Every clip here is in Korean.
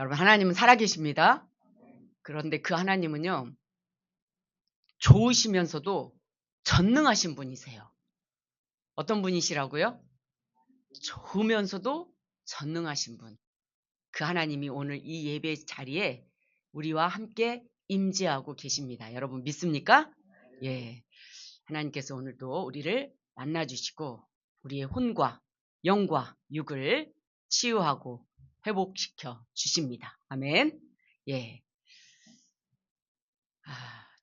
여러분, 하나님은 살아계십니다. 그런데 그 하나님은요, 좋으시면서도 전능하신 분이세요. 어떤 분이시라고요? 좋으면서도 전능하신 분. 그 하나님이 오늘 이 예배 자리에 우리와 함께 임재하고 계십니다. 여러분 믿습니까? 예. 하나님께서 오늘도 우리를 만나주시고 우리의 혼과 영과 육을 치유하고 회복시켜 주십니다. 아멘. 예.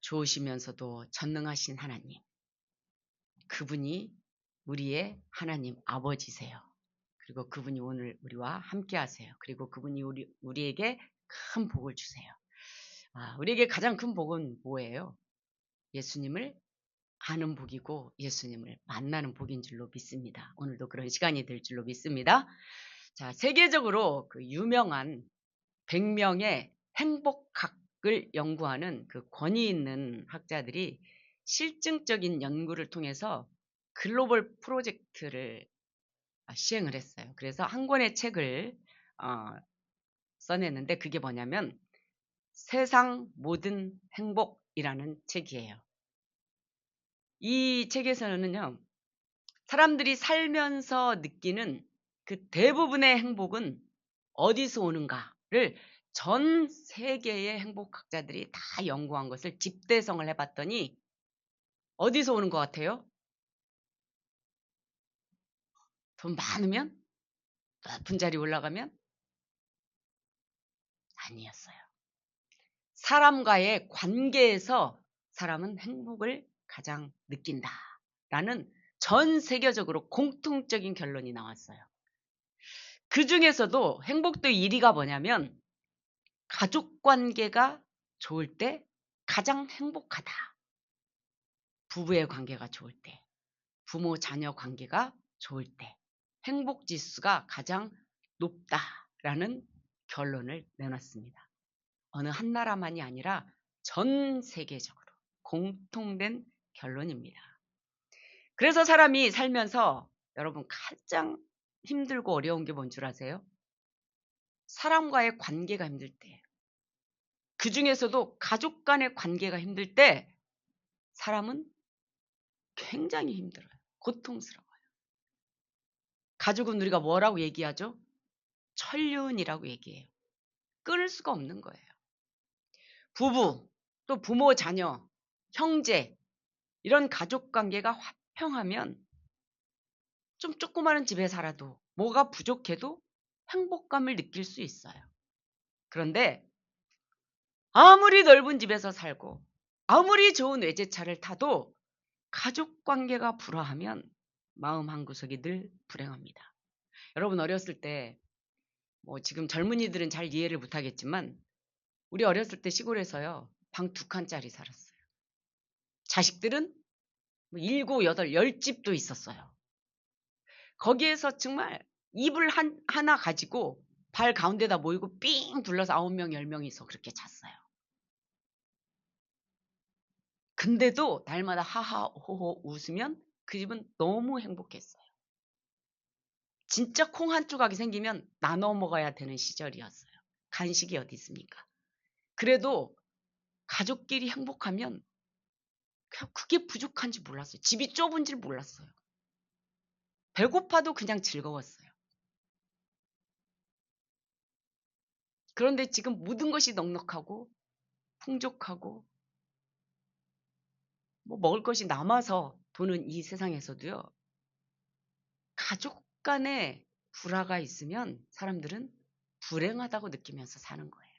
좋으시면서도 전능하신 하나님. 그분이 우리의 하나님 아버지세요. 그리고 그분이 오늘 우리와 함께 하세요. 그리고 그분이 우리에게 큰 복을 주세요. 우리에게 가장 큰 복은 뭐예요? 예수님을 아는 복이고 예수님을 만나는 복인 줄로 믿습니다. 오늘도 그런 시간이 될 줄로 믿습니다. 자, 세계적으로 그 유명한 100명의 행복학을 연구하는 그 권위 있는 학자들이 실증적인 연구를 통해서 글로벌 프로젝트를 시행을 했어요. 그래서 한 권의 책을 써냈는데 그게 뭐냐면 세상 모든 행복이라는 책이에요. 이 책에서는요, 사람들이 살면서 느끼는 그 대부분의 행복은 어디서 오는가를 전 세계의 행복학자들이 다 연구한 것을 집대성을 해봤더니 어디서 오는 것 같아요? 돈 많으면? 높은 자리 올라가면? 아니었어요. 사람과의 관계에서 사람은 행복을 가장 느낀다라는 전 세계적으로 공통적인 결론이 나왔어요. 그 중에서도 행복도 1위가 뭐냐면 가족 관계가 좋을 때 가장 행복하다. 부부의 관계가 좋을 때, 부모 자녀 관계가 좋을 때 행복 지수가 가장 높다라는 결론을 내놨습니다. 어느 한 나라만이 아니라 전 세계적으로 공통된 결론입니다. 그래서 사람이 살면서 여러분 가장 힘들고 어려운 게 뭔 줄 아세요? 사람과의 관계가 힘들 때, 그 중에서도 가족 간의 관계가 힘들 때 사람은 굉장히 힘들어요. 고통스러워요. 가족은 우리가 뭐라고 얘기하죠? 천륜이라고 얘기해요. 끊을 수가 없는 거예요. 부부, 또 부모, 자녀, 형제 이런 가족 관계가 화평하면 좀 조그마한 집에 살아도 뭐가 부족해도 행복감을 느낄 수 있어요. 그런데 아무리 넓은 집에서 살고 아무리 좋은 외제차를 타도 가족 관계가 불화하면 마음 한구석이 늘 불행합니다. 여러분 어렸을 때 지금 젊은이들은 잘 이해를 못하겠지만 우리 어렸을 때 시골에서요. 방 2칸짜리 살았어요. 자식들은 7, 8, 10집도 있었어요. 거기에서 정말 이불 하나 가지고 발 가운데다 모이고 삥 둘러서 9명, 10명이서 그렇게 잤어요. 근데도 날마다 하하호호 웃으면 그 집은 너무 행복했어요. 진짜 콩 한 조각이 생기면 나눠 먹어야 되는 시절이었어요. 간식이 어디 있습니까? 그래도 가족끼리 행복하면 그게 부족한지 몰랐어요. 집이 좁은지 몰랐어요. 배고파도 그냥 즐거웠어요. 그런데 지금 모든 것이 넉넉하고 풍족하고 먹을 것이 남아서 도는 이 세상에서도요. 가족 간에 불화가 있으면 사람들은 불행하다고 느끼면서 사는 거예요.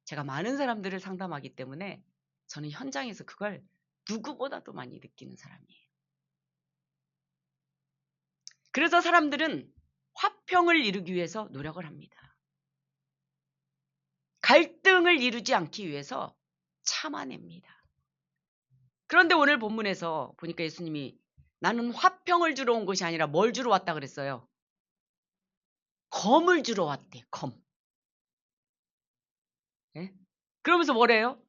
제가 많은 사람들을 상담하기 때문에 저는 현장에서 그걸 누구보다도 많이 느끼는 사람이에요. 그래서 사람들은 화평을 이루기 위해서 노력을 합니다. 갈등을 이루지 않기 위해서 참아냅니다. 그런데 오늘 본문에서 보니까 예수님이 나는 화평을 주러 온 것이 아니라 뭘 주러 왔다 그랬어요? 검을 주러 왔대. 검. 예? 그러면서 뭐래요?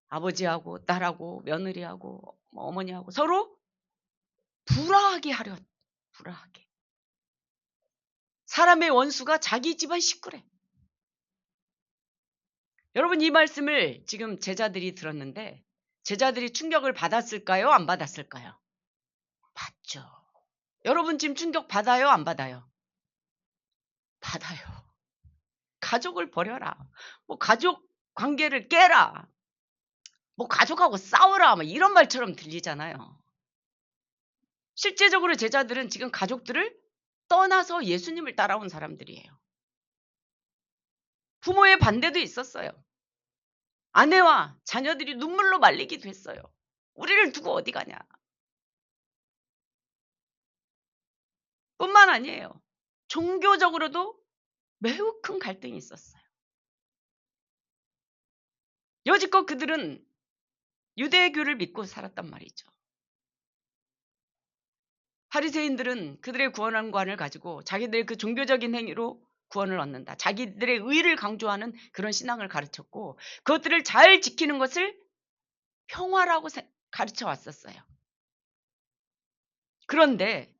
아버지하고 딸하고 며느리하고 어머니하고 서로 불화하게 하려. 불화하게. 사람의 원수가 자기 집안 식구래. 여러분, 이 말씀을 지금 제자들이 들었는데 제자들이 충격을 받았을까요? 안 받았을까요? 받죠. 여러분 지금 충격 받아요? 안 받아요? 받아요. 가족을 버려라. 뭐 가족 관계를 깨라. 뭐 가족하고 싸워라. 뭐 이런 말처럼 들리잖아요. 실제적으로 제자들은 지금 가족들을 떠나서 예수님을 따라온 사람들이에요. 부모의 반대도 있었어요. 아내와 자녀들이 눈물로 말리기도 했어요. 우리를 두고 어디 가냐. 뿐만 아니에요. 종교적으로도 매우 큰 갈등이 있었어요. 여지껏 그들은 유대교를 믿고 살았단 말이죠. 바리새인들은 그들의 구원관을 가지고 자기들의 그 종교적인 행위로 구원을 얻는다. 자기들의 의를 강조하는 그런 신앙을 가르쳤고 그것들을 잘 지키는 것을 평화라고 가르쳐 왔었어요. 그런데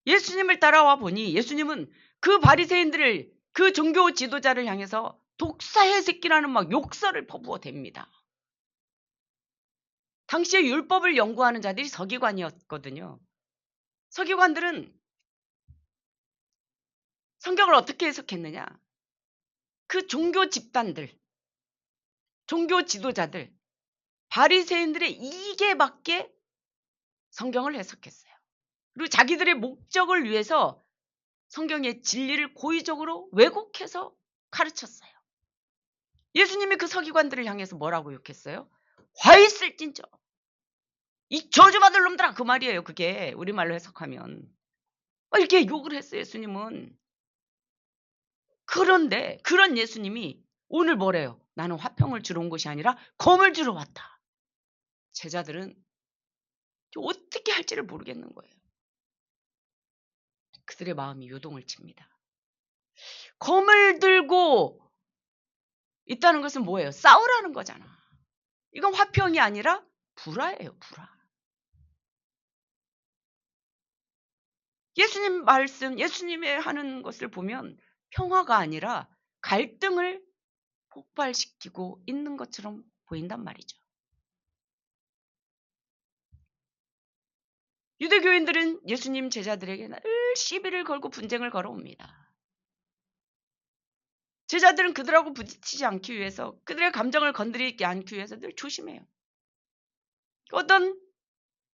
예수님을 따라와 보니 예수님은 그 바리새인들을 그 종교 지도자를 향해서 독사의 새끼라는 막 욕설을 퍼부어 댑니다. 당시에 율법을 연구하는 자들이 서기관이었거든요. 서기관들은 성경을 어떻게 해석했느냐? 그 종교 집단들, 종교 지도자들, 바리새인들의 이익에 맞게 성경을 해석했어요. 그리고 자기들의 목적을 위해서 성경의 진리를 고의적으로 왜곡해서 가르쳤어요. 예수님이 그 서기관들을 향해서 뭐라고 욕했어요? 화 있을진저. 이 저주받을 놈들아, 그 말이에요. 그게 우리말로 해석하면. 이렇게 욕을 했어요. 예수님은. 그런데 그런 예수님이 오늘 뭐래요? 나는 화평을 주러 온 것이 아니라 검을 주러 왔다. 제자들은 어떻게 할지를 모르겠는 거예요. 그들의 마음이 요동을 칩니다. 검을 들고 있다는 것은 뭐예요? 싸우라는 거잖아. 이건 화평이 아니라 불화예요. 불화. 예수님 말씀, 예수님의 하는 것을 보면 평화가 아니라 갈등을 폭발시키고 있는 것처럼 보인단 말이죠. 유대교인들은 예수님 제자들에게 늘 시비를 걸고 분쟁을 걸어옵니다. 제자들은 그들하고 부딪히지 않기 위해서, 그들의 감정을 건드리지 않기 위해서 늘 조심해요. 어떤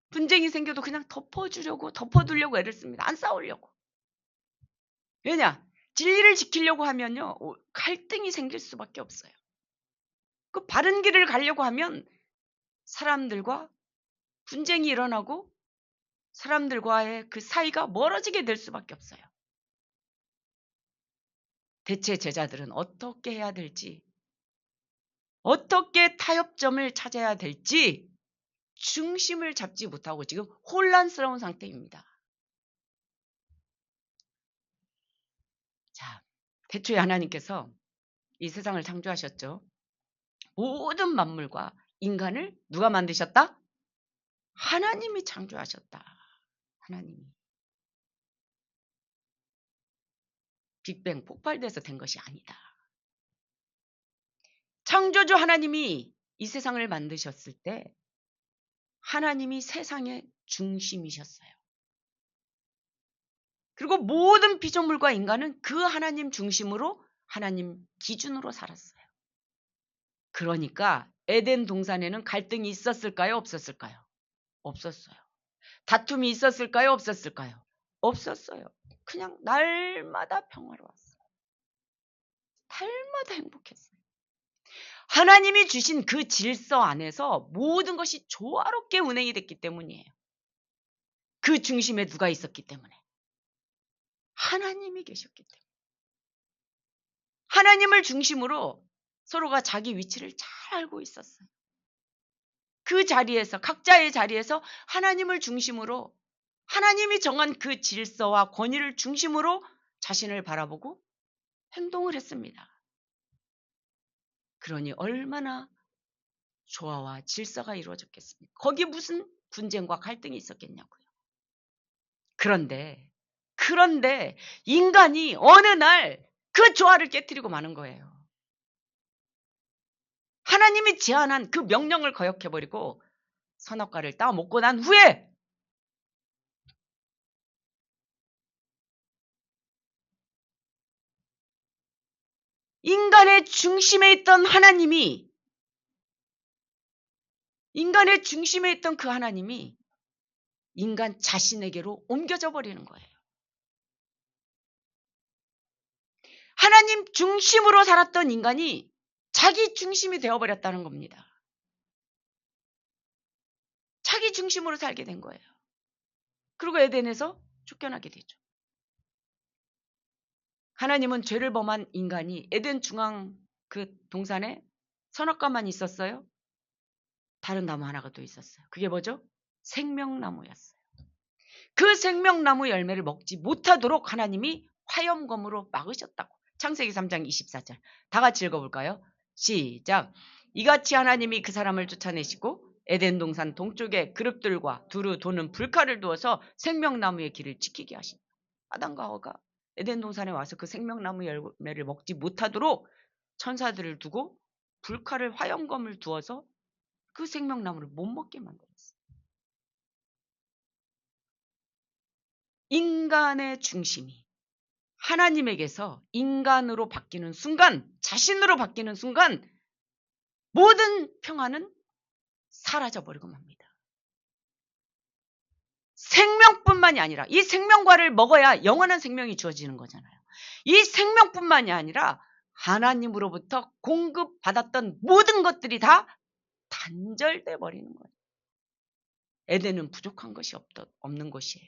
분쟁이 생겨도 그냥 덮어두려고 애를 씁니다. 안 싸우려고. 왜냐? 진리를 지키려고 하면요, 갈등이 생길 수밖에 없어요. 그 바른 길을 가려고 하면 사람들과 분쟁이 일어나고 사람들과의 그 사이가 멀어지게 될 수밖에 없어요. 대체 제자들은 어떻게 해야 될지, 어떻게 타협점을 찾아야 될지 중심을 잡지 못하고 지금 혼란스러운 상태입니다. 자, 태초에 하나님께서 이 세상을 창조하셨죠. 모든 만물과 인간을 누가 만드셨다? 하나님이 창조하셨다. 하나님이. 빅뱅 폭발돼서 된 것이 아니다. 창조주 하나님이 이 세상을 만드셨을 때 하나님이 세상의 중심이셨어요. 그리고 모든 피조물과 인간은 그 하나님 중심으로 하나님 기준으로 살았어요. 그러니까 에덴 동산에는 갈등이 있었을까요? 없었을까요? 없었어요. 다툼이 있었을까요? 없었을까요? 없었어요. 그냥 날마다 평화로웠어요. 날마다 행복했어요. 하나님이 주신 그 질서 안에서 모든 것이 조화롭게 운행이 됐기 때문이에요. 그 중심에 누가 있었기 때문에. 하나님이 계셨기 때문에. 하나님을 중심으로 서로가 자기 위치를 잘 알고 있었어요. 그 자리에서, 각자의 자리에서 하나님을 중심으로, 하나님이 정한 그 질서와 권위를 중심으로 자신을 바라보고 행동을 했습니다. 그러니 얼마나 조화와 질서가 이루어졌겠습니까? 거기에 무슨 분쟁과 갈등이 있었겠냐고요. 그런데 그런데 인간이 어느 날 그 조화를 깨뜨리고 마는 거예요. 하나님이 제안한 그 명령을 거역해버리고 선악과를 따먹고 난 후에 인간의 중심에 있던 하나님이, 인간의 중심에 있던 그 하나님이 인간 자신에게로 옮겨져 버리는 거예요. 하나님 중심으로 살았던 인간이 자기 중심이 되어버렸다는 겁니다. 자기 중심으로 살게 된 거예요. 그리고 에덴에서 쫓겨나게 되죠. 하나님은 죄를 범한 인간이 에덴 중앙 그 동산에 선악과만 있었어요? 다른 나무 하나가 또 있었어요. 그게 뭐죠? 생명나무였어요. 그 생명나무 열매를 먹지 못하도록 하나님이 화염검으로 막으셨다고. 창세기 3장 24절. 다 같이 읽어볼까요? 시작. 이같이 하나님이 그 사람을 쫓아내시고 에덴 동산 동쪽에 그룹들과 두루 도는 불칼을 두어서 생명나무의 길을 지키게 하신다. 아담과 하와가 에덴 동산에 와서 그 생명나무 열매를 먹지 못하도록 천사들을 두고 불칼을 화염검을 두어서 그 생명나무를 못 먹게 만들었어요. 인간의 중심이 하나님에게서 인간으로 바뀌는 순간, 자신으로 바뀌는 순간 모든 평화는 사라져버리고 맙니다. 생명뿐만이 아니라 이 생명과를 먹어야 영원한 생명이 주어지는 거잖아요. 이 생명뿐만이 아니라 하나님으로부터 공급받았던 모든 것들이 다 단절돼 버리는 거예요. 에덴은 부족한 것이 없는 곳이에요.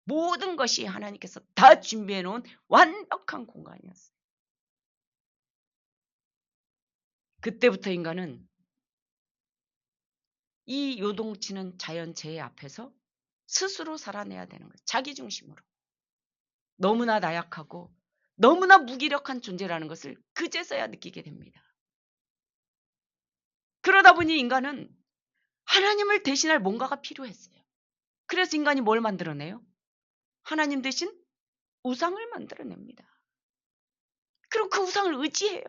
모든 것이 하나님께서 다 준비해 놓은 완벽한 공간이었어요. 그때부터 인간은 이 요동치는 자연재해 앞에서 스스로 살아내야 되는 거예요. 자기 중심으로. 너무나 나약하고 너무나 무기력한 존재라는 것을 그제서야 느끼게 됩니다. 그러다 보니 인간은 하나님을 대신할 뭔가가 필요했어요. 그래서 인간이 뭘 만들어내요? 하나님 대신 우상을 만들어냅니다. 그리고 그 우상을 의지해요.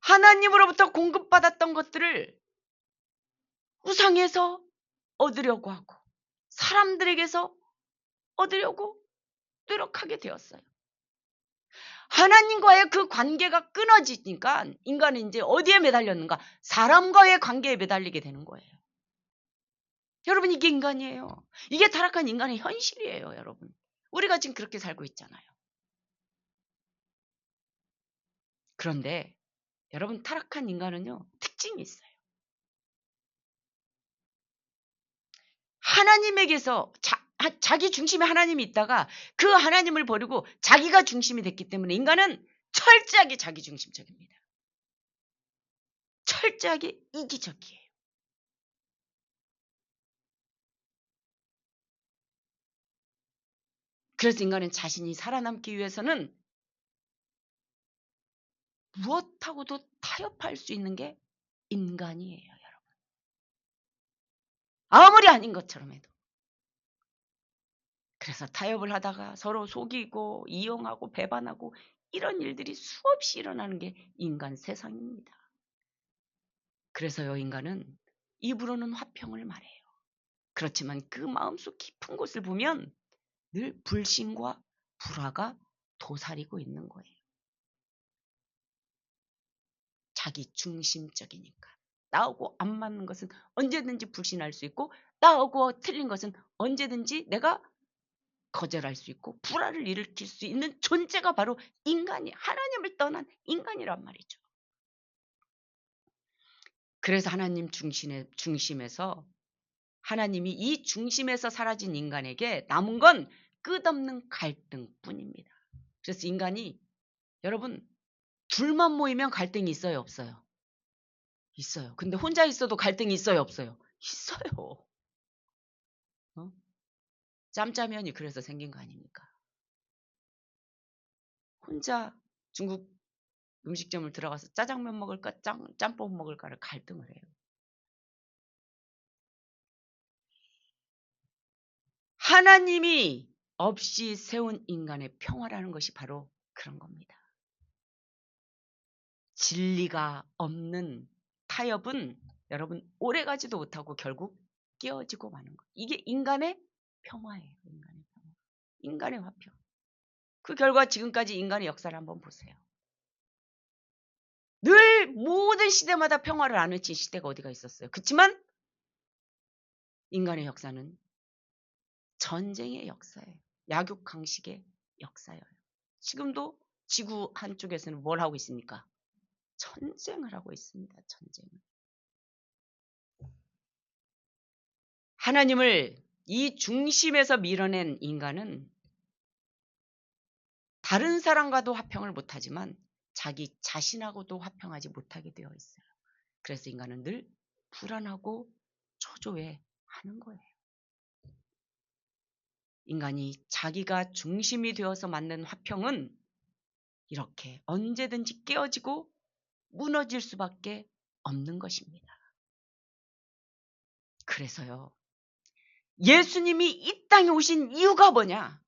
하나님으로부터 공급받았던 것들을 우상에서 얻으려고 하고 사람들에게서 얻으려고 노력하게 되었어요. 하나님과의 그 관계가 끊어지니까 인간은 이제 어디에 매달렸는가? 사람과의 관계에 매달리게 되는 거예요. 여러분, 이게 인간이에요. 이게 타락한 인간의 현실이에요, 여러분. 우리가 지금 그렇게 살고 있잖아요. 그런데 여러분, 타락한 인간은요, 특징이 있어요. 하나님에게서 자기 중심에 하나님이 있다가 그 하나님을 버리고 자기가 중심이 됐기 때문에 인간은 철저하게 자기 중심적입니다. 철저하게 이기적이에요. 그래서 인간은 자신이 살아남기 위해서는 무엇하고도 타협할 수 있는 게 인간이에요, 여러분. 아무리 아닌 것처럼 해도. 그래서 타협을 하다가 서로 속이고 이용하고 배반하고 이런 일들이 수없이 일어나는 게 인간 세상입니다. 그래서요, 인간은 입으로는 화평을 말해요. 그렇지만 그 마음속 깊은 곳을 보면 늘 불신과 불화가 도사리고 있는 거예요. 자기 중심적이니까. 나하고 안 맞는 것은 언제든지 불신할 수 있고 나하고 틀린 것은 언제든지 내가 거절할 수 있고 불화를 일으킬 수 있는 존재가 바로 인간이, 하나님을 떠난 인간이란 말이죠. 그래서 하나님 중심에서 하나님이 이 중심에서 사라진 인간에게 남은 건 끝없는 갈등뿐입니다. 그래서 인간이, 여러분, 둘만 모이면 갈등이 있어요, 없어요? 있어요. 근데 혼자 있어도 갈등이 있어요, 없어요? 있어요. 짬짜면이 그래서 생긴 거 아닙니까? 혼자 중국 음식점을 들어가서 짜장면 먹을까 짬뽕 먹을까를 갈등을 해요. 하나님이 없이 세운 인간의 평화라는 것이 바로 그런 겁니다. 진리가 없는 타협은 여러분 오래가지도 못하고 결국 깨어지고 마는 것. 이게 인간의 평화예요. 인간의 평화. 인간의 화평. 그 결과 지금까지 인간의 역사를 한번 보세요. 늘 모든 시대마다 평화를 안 외친 시대가 어디가 있었어요. 그렇지만 인간의 역사는 전쟁의 역사예요. 약육강식의 역사예요. 지금도 지구 한쪽에서는 뭘 하고 있습니까? 전쟁을 하고 있습니다. 전쟁을. 하나님을 이 중심에서 밀어낸 인간은 다른 사람과도 화평을 못하지만 자기 자신하고도 화평하지 못하게 되어 있어요. 그래서 인간은 늘 불안하고 초조해하는 거예요. 인간이 자기가 중심이 되어서 만든 화평은 이렇게 언제든지 깨어지고 무너질 수밖에 없는 것입니다. 그래서요. 예수님이 이 땅에 오신 이유가 뭐냐?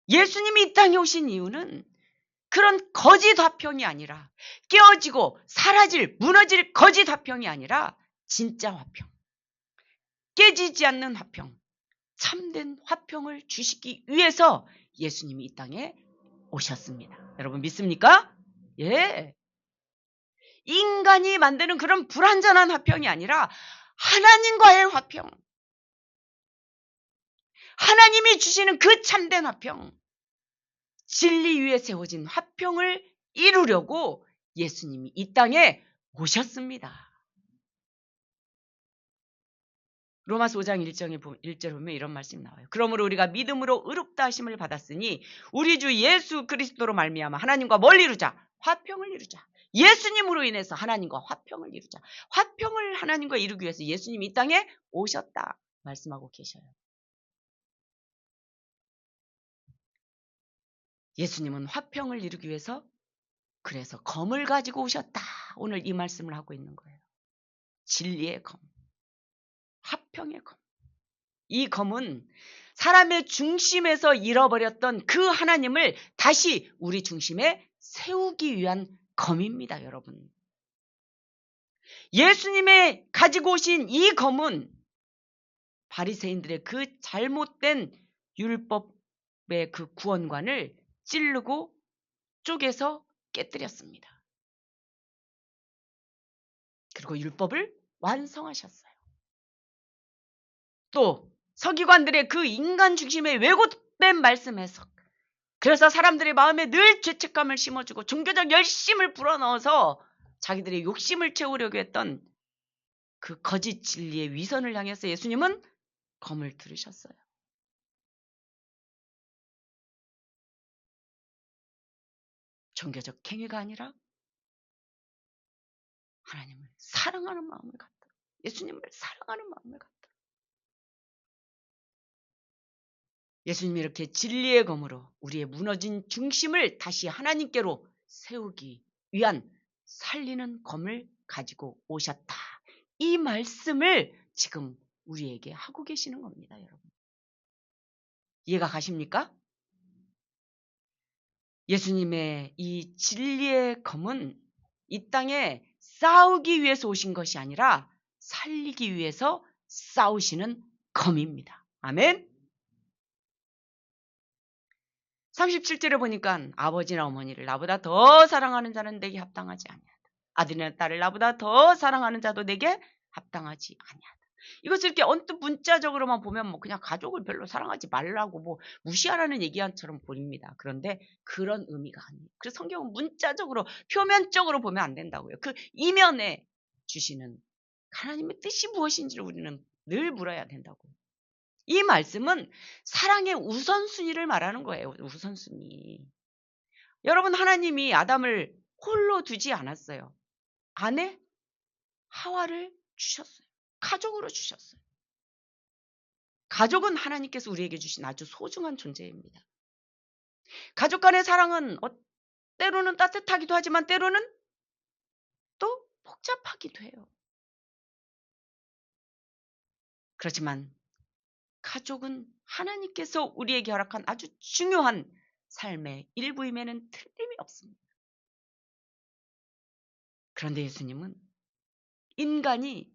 예수님이 이 땅에 오신 이유는 그런 거짓 화평이 아니라 깨어지고 사라질 무너질 거짓 화평이 아니라 진짜 화평. 깨지지 않는 화평. 참된 화평을 주시기 위해서 예수님이 이 땅에 오셨습니다. 여러분 믿습니까? 예. 인간이 만드는 그런 불완전한 화평이 아니라 하나님과의 화평. 하나님이 주시는 그 참된 화평. 진리 위에 세워진 화평을 이루려고 예수님이 이 땅에 오셨습니다. 로마서 5장 1절에 보면 이런 말씀이 나와요. 그러므로 우리가 믿음으로 의롭다 하심을 받았으니 우리 주 예수 그리스도로 말미암아 하나님과 뭘 이루자? 화평을 이루자. 예수님으로 인해서 하나님과 화평을 이루자. 화평을 하나님과 이루기 위해서 예수님이 이 땅에 오셨다 말씀하고 계셔요. 예수님은 화평을 이루기 위해서 그래서 검을 가지고 오셨다. 오늘 이 말씀을 하고 있는 거예요. 진리의 검. 화평의 검. 이 검은 사람의 중심에서 잃어버렸던 그 하나님을 다시 우리 중심에 세우기 위한 검입니다, 여러분. 예수님의 가지고 오신 이 검은 바리새인들의 그 잘못된 율법의 그 구원관을 찌르고 쪼개서 깨뜨렸습니다. 그리고 율법을 완성하셨어요. 또 서기관들의 그 인간 중심의 왜곡된 말씀 해석. 그래서 사람들의 마음에 늘 죄책감을 심어주고 종교적 열심을 불어넣어서 자기들의 욕심을 채우려고 했던 그 거짓 진리의 위선을 향해서 예수님은 검을 들으셨어요. 종교적 행위가 아니라 하나님을 사랑하는 마음을 갖다. 예수님을 사랑하는 마음을 갖다. 예수님이 이렇게 진리의 검으로 우리의 무너진 중심을 다시 하나님께로 세우기 위한 살리는 검을 가지고 오셨다. 이 말씀을 지금 우리에게 하고 계시는 겁니다, 여러분. 이해가 가십니까? 예수님의 이 진리의 검은 이 땅에 싸우기 위해서 오신 것이 아니라 살리기 위해서 싸우시는 검입니다. 아멘. 37절에 보니까 아버지나 어머니를 나보다 더 사랑하는 자는 내게 합당하지 아니하다. 아들이나 딸을 나보다 더 사랑하는 자도 내게 합당하지 아니하다. 이것을 이렇게 언뜻 문자적으로만 보면 뭐 그냥 가족을 별로 사랑하지 말라고 뭐 무시하라는 얘기처럼 보입니다. 그런데 그런 의미가 아니에요. 그래서 성경은 문자적으로 표면적으로 보면 안 된다고요. 그 이면에 주시는 하나님의 뜻이 무엇인지를 우리는 늘 물어야 된다고요. 이 말씀은 사랑의 우선순위를 말하는 거예요. 우선순위. 여러분 하나님이 아담을 홀로 두지 않았어요. 아내 하와를 주셨어요. 가족으로 주셨어요. 가족은 하나님께서 우리에게 주신 아주 소중한 존재입니다. 가족 간의 사랑은 때로는 따뜻하기도 하지만 때로는 또 복잡하기도 해요. 그렇지만 가족은 하나님께서 우리에게 허락한 아주 중요한 삶의 일부임에는 틀림이 없습니다. 그런데 예수님은 인간이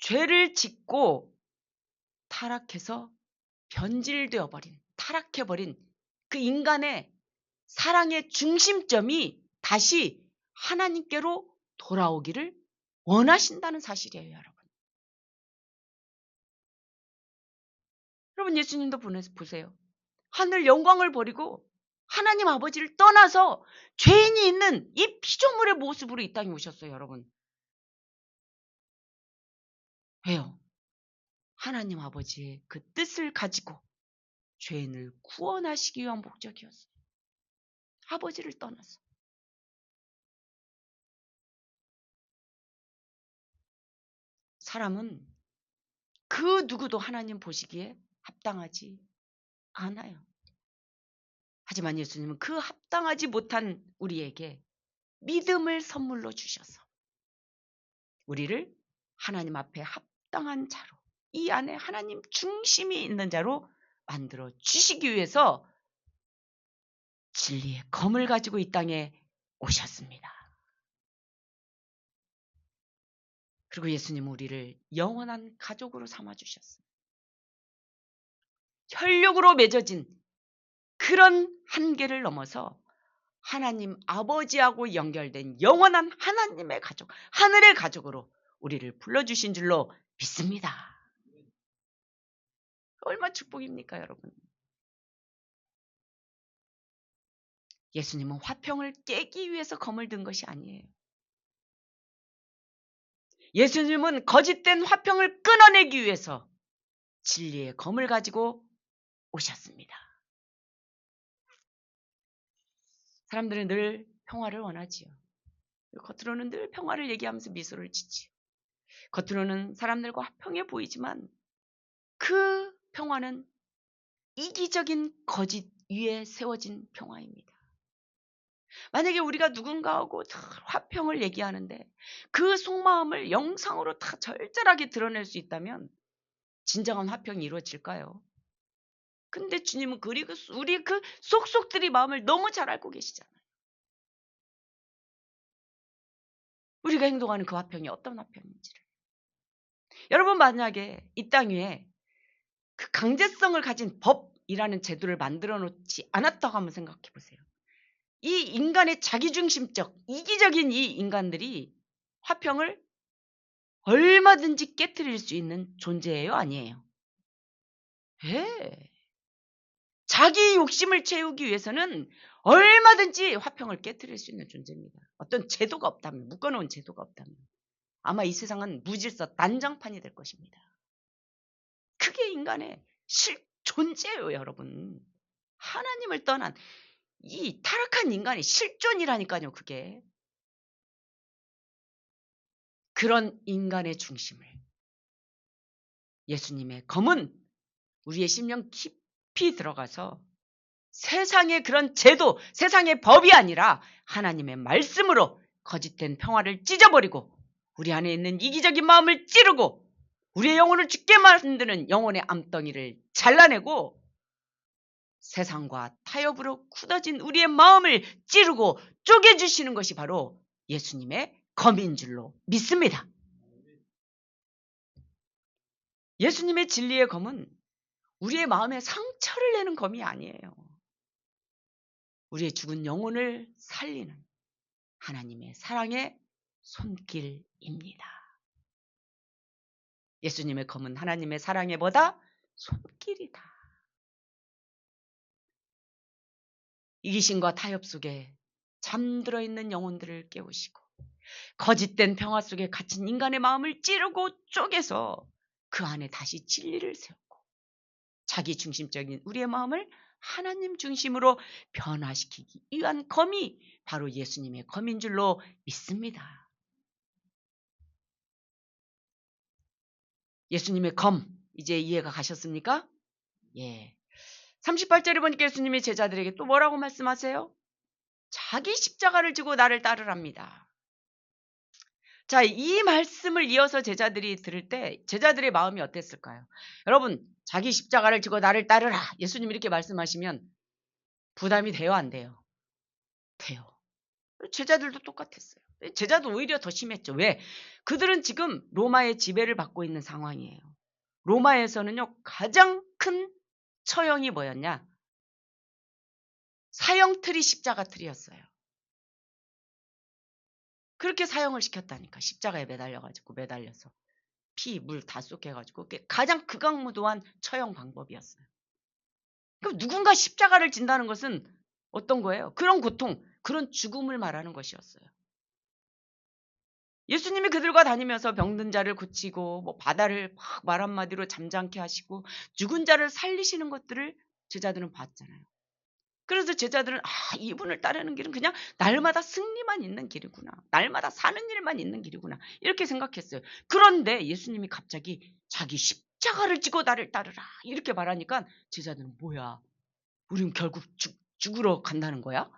죄를 짓고 타락해서 변질되어 버린, 타락해버린 그 인간의 사랑의 중심점이 다시 하나님께로 돌아오기를 원하신다는 사실이에요, 여러분. 여러분, 예수님도 보세요. 하늘 영광을 버리고 하나님 아버지를 떠나서 죄인이 있는 이 피조물의 모습으로 이 땅에 오셨어요, 여러분. 왜요? 하나님 아버지의 그 뜻을 가지고 죄인을 구원하시기 위한 목적이었어요. 아버지를 떠나서. 사람은 그 누구도 하나님 보시기에 합당하지 않아요. 하지만 예수님은 그 합당하지 못한 우리에게 믿음을 선물로 주셔서 우리를 하나님 앞에 합당한 자로, 이 안에 하나님 중심이 있는 자로 만들어 주시기 위해서 진리의 검을 가지고 이 땅에 오셨습니다. 그리고 예수님은 우리를 영원한 가족으로 삼아주셨어요. 혈육으로 맺어진 그런 한계를 넘어서 하나님 아버지하고 연결된 영원한 하나님의 가족, 하늘의 가족으로 우리를 불러주신 줄로 믿습니다. 얼마나 축복입니까, 여러분? 예수님은 화평을 깨기 위해서 검을 든 것이 아니에요. 예수님은 거짓된 화평을 끊어내기 위해서 진리의 검을 가지고 오셨습니다. 사람들은 늘 평화를 원하지요. 겉으로는 늘 평화를 얘기하면서 미소를 짓지요. 겉으로는 사람들과 화평해 보이지만 그 평화는 이기적인 거짓 위에 세워진 평화입니다. 만약에 우리가 누군가하고 화평을 얘기하는데 그 속마음을 영상으로 다 절절하게 드러낼 수 있다면 진정한 화평이 이루어질까요? 근데 주님은 그리고 우리 그 속속들이 마음을 너무 잘 알고 계시잖아요. 우리가 행동하는 그 화평이 어떤 화평인지를. 여러분, 만약에 이 땅 위에 그 강제성을 가진 법이라는 제도를 만들어 놓지 않았다고 한번 생각해 보세요. 이 인간의 자기중심적, 이기적인 이 인간들이 화평을 얼마든지 깨트릴 수 있는 존재예요, 아니에요? 예. 자기 욕심을 채우기 위해서는 얼마든지 화평을 깨트릴 수 있는 존재입니다. 어떤 제도가 없다면, 묶어놓은 제도가 없다면 아마 이 세상은 무질서 난장판이 될 것입니다. 그게 인간의 존재예요, 여러분. 하나님을 떠난 이 타락한 인간의 실존이라니까요, 그게. 그런 인간의 중심을 예수님의 검은 우리의 심령 깊이 들어가서 세상의 그런 제도, 세상의 법이 아니라 하나님의 말씀으로 거짓된 평화를 찢어버리고 우리 안에 있는 이기적인 마음을 찌르고 우리의 영혼을 죽게 만드는 영혼의 암덩이를 잘라내고 세상과 타협으로 굳어진 우리의 마음을 찌르고 쪼개주시는 것이 바로 예수님의 검인 줄로 믿습니다. 예수님의 진리의 검은 우리의 마음에 상처를 내는 검이 아니에요. 우리의 죽은 영혼을 살리는 하나님의 사랑의 손길입니다. 예수님의 검은 하나님의 사랑의 뭐다? 손길이다. 이기심과 타협 속에 잠들어 있는 영혼들을 깨우시고 거짓된 평화 속에 갇힌 인간의 마음을 찌르고 쪼개서 그 안에 다시 진리를 세우고 자기 중심적인 우리의 마음을 하나님 중심으로 변화시키기 위한 검이 바로 예수님의 검인 줄로 믿습니다. 예수님의 검, 이제 이해가 가셨습니까? 예. 38절에 보니까 예수님이 제자들에게 또 뭐라고 말씀하세요? 자기 십자가를 지고 나를 따르랍니다. 자, 이 말씀을 이어서 제자들이 들을 때 제자들의 마음이 어땠을까요? 여러분, 자기 십자가를 지고 나를 따르라. 예수님 이렇게 말씀하시면 부담이 돼요, 안 돼요? 돼요. 제자들도 똑같았어요. 제자도 오히려 더 심했죠. 왜? 그들은 지금 로마의 지배를 받고 있는 상황이에요. 로마에서는요, 가장 큰 처형이 뭐였냐? 사형틀이 십자가 틀이었어요. 그렇게 사형을 시켰다니까. 십자가에 매달려서 피, 물 다 쏟겨가지고 그게 가장 극악무도한 처형 방법이었어요. 그럼 누군가 십자가를 진다는 것은 어떤 거예요? 그런 고통, 그런 죽음을 말하는 것이었어요. 예수님이 그들과 다니면서 병든 자를 고치고 뭐 바다를 막 말 한마디로 잠잠케 하시고 죽은 자를 살리시는 것들을 제자들은 봤잖아요. 그래서 제자들은 이분을 따르는 길은 그냥 날마다 승리만 있는 길이구나. 날마다 사는 일만 있는 길이구나. 이렇게 생각했어요. 그런데 예수님이 갑자기 자기 십자가를 지고 나를 따르라. 이렇게 말하니까 제자들은 뭐야? 우린 결국 죽으러 간다는 거야?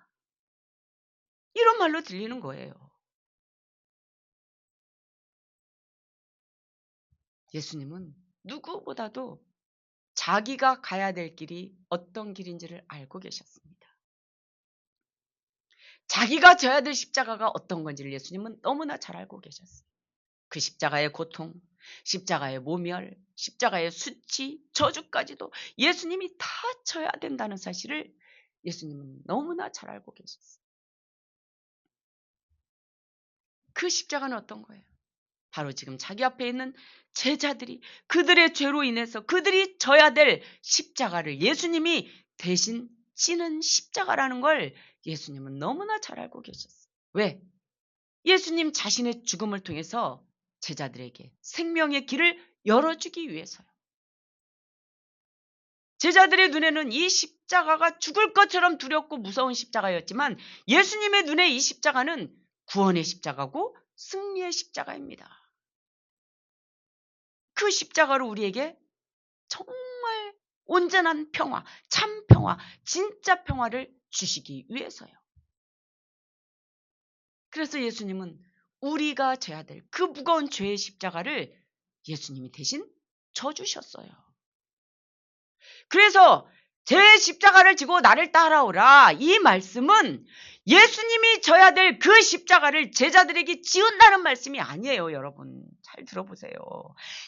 이런 말로 들리는 거예요. 예수님은 누구보다도 자기가 가야 될 길이 어떤 길인지를 알고 계셨습니다. 자기가 져야 될 십자가가 어떤 건지를 예수님은 너무나 잘 알고 계셨어요. 그 십자가의 고통, 십자가의 모멸, 십자가의 수치, 저주까지도 예수님이 다 져야 된다는 사실을 예수님은 너무나 잘 알고 계셨어요. 그 십자가는 어떤 거예요? 바로 지금 자기 앞에 있는 제자들이 그들의 죄로 인해서 그들이 져야 될 십자가를 예수님이 대신 지는 십자가라는 걸 예수님은 너무나 잘 알고 계셨어요. 왜? 예수님 자신의 죽음을 통해서 제자들에게 생명의 길을 열어주기 위해서요. 제자들의 눈에는 이 십자가가 죽을 것처럼 두렵고 무서운 십자가였지만 예수님의 눈에 이 십자가는 구원의 십자가고 승리의 십자가입니다. 그 십자가로 우리에게 정말 온전한 평화, 참 평화, 진짜 평화를 주시기 위해서요. 그래서 예수님은 우리가 져야 될 그 무거운 죄의 십자가를 예수님이 대신 져주셨어요. 그래서 제 십자가를 지고 나를 따라오라. 이 말씀은 예수님이 져야 될 그 십자가를 제자들에게 지운다는 말씀이 아니에요, 여러분. 잘 들어보세요.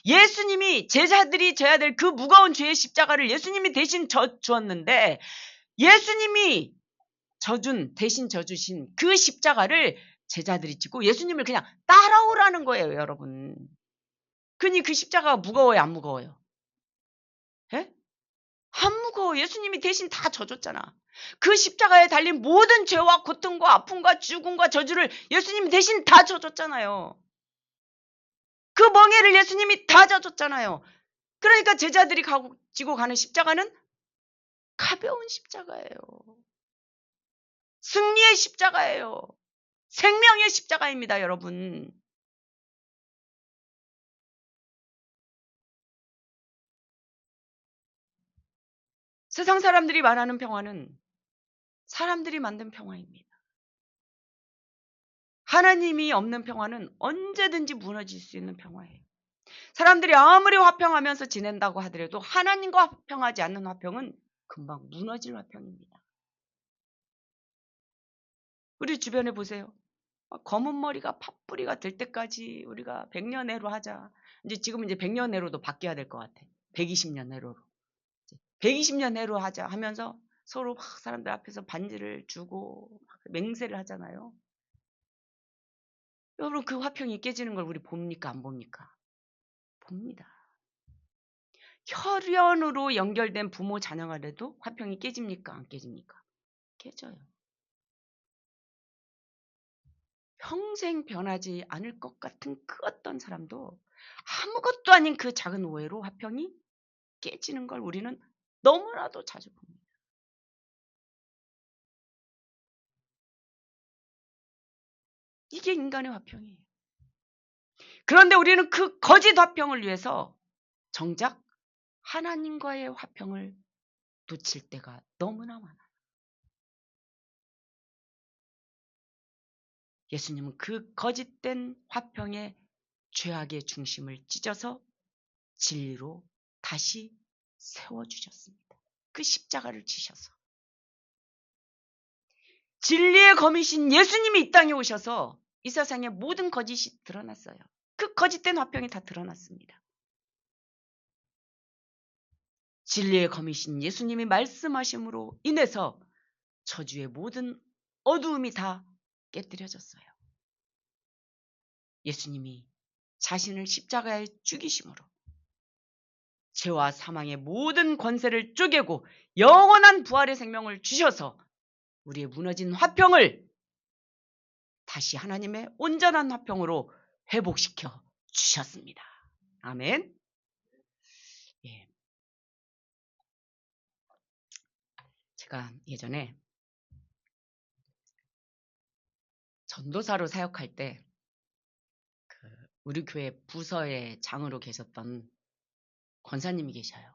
예수님이 제자들이 져야 될 그 무거운 죄의 십자가를 예수님이 대신 주었는데 예수님이 대신 져주신 그 십자가를 제자들이 지고 예수님을 그냥 따라오라는 거예요, 여러분. 그니 그 십자가가 무거워요, 안 무거워요? 예? 안 무거워. 예수님이 대신 다 져줬잖아. 그 십자가에 달린 모든 죄와 고통과 아픔과 죽음과 저주를 예수님이 대신 다 져줬잖아요. 그 멍에를 예수님이 다 져줬잖아요. 그러니까 제자들이 지고 가는 십자가는 가벼운 십자가예요. 승리의 십자가예요. 생명의 십자가입니다, 여러분. 세상 사람들이 말하는 평화는 사람들이 만든 평화입니다. 하나님이 없는 평화는 언제든지 무너질 수 있는 평화예요. 사람들이 아무리 화평하면서 지낸다고 하더라도 하나님과 화평하지 않는 화평은 금방 무너질 화평입니다. 우리 주변에 보세요. 검은 머리가 팥뿌리가 될 때까지 우리가 100년 해로 하자. 지금은 이제 100년 해로도 바뀌어야 될 것 같아. 120년 해로로. 120년 해로 하자 하면서 서로 막 사람들 앞에서 반지를 주고 막 맹세를 하잖아요. 여러분 그 화평이 깨지는 걸 우리 봅니까 안 봅니까? 봅니다. 혈연으로 연결된 부모 자녀 간에도 화평이 깨집니까 안 깨집니까? 깨져요. 평생 변하지 않을 것 같은 그 어떤 사람도 아무것도 아닌 그 작은 오해로 화평이 깨지는 걸 우리는 너무나도 자주 봅니다. 이게 인간의 화평이에요. 그런데 우리는 그 거짓 화평을 위해서 정작 하나님과의 화평을 놓칠 때가 너무나 많아요. 예수님은 그 거짓된 화평의 죄악의 중심을 찢어서 진리로 다시 세워주셨습니다. 그 십자가를 지셔서. 진리의 검이신 예수님이 이 땅에 오셔서 이 세상의 모든 거짓이 드러났어요. 그 거짓된 화평이 다 드러났습니다. 진리의 검이신 예수님이 말씀하심으로 인해서 저주의 모든 어두움이 다 깨뜨려졌어요. 예수님이 자신을 십자가에 죽이심으로 죄와 사망의 모든 권세를 쪼개고 영원한 부활의 생명을 주셔서 우리의 무너진 화평을 다시 하나님의 온전한 화평으로 회복시켜 주셨습니다. 아멘. 예. 제가 예전에 전도사로 사역할 때 우리 교회 부서의 장으로 계셨던 권사님이 계셔요.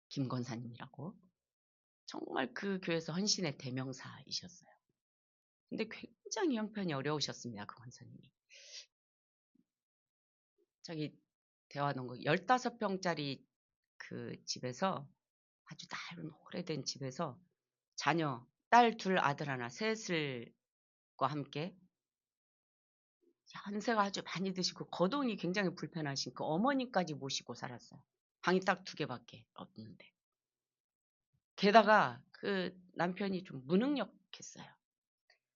김 권사님이라고. 정말 그 교회에서 헌신의 대명사이셨어요. 근데 굉장히 형편이 어려우셨습니다. 그 권사님이. 저기 대화동거 15평짜리 그 집에서 아주 넓은 오래된 집에서 자녀, 딸 둘, 아들 하나, 셋을과 함께 연세가 아주 많이 드시고 거동이 굉장히 불편하신 그 어머니까지 모시고 살았어요. 방이 딱 2개밖에 없는데. 게다가 그 남편이 좀 무능력했어요.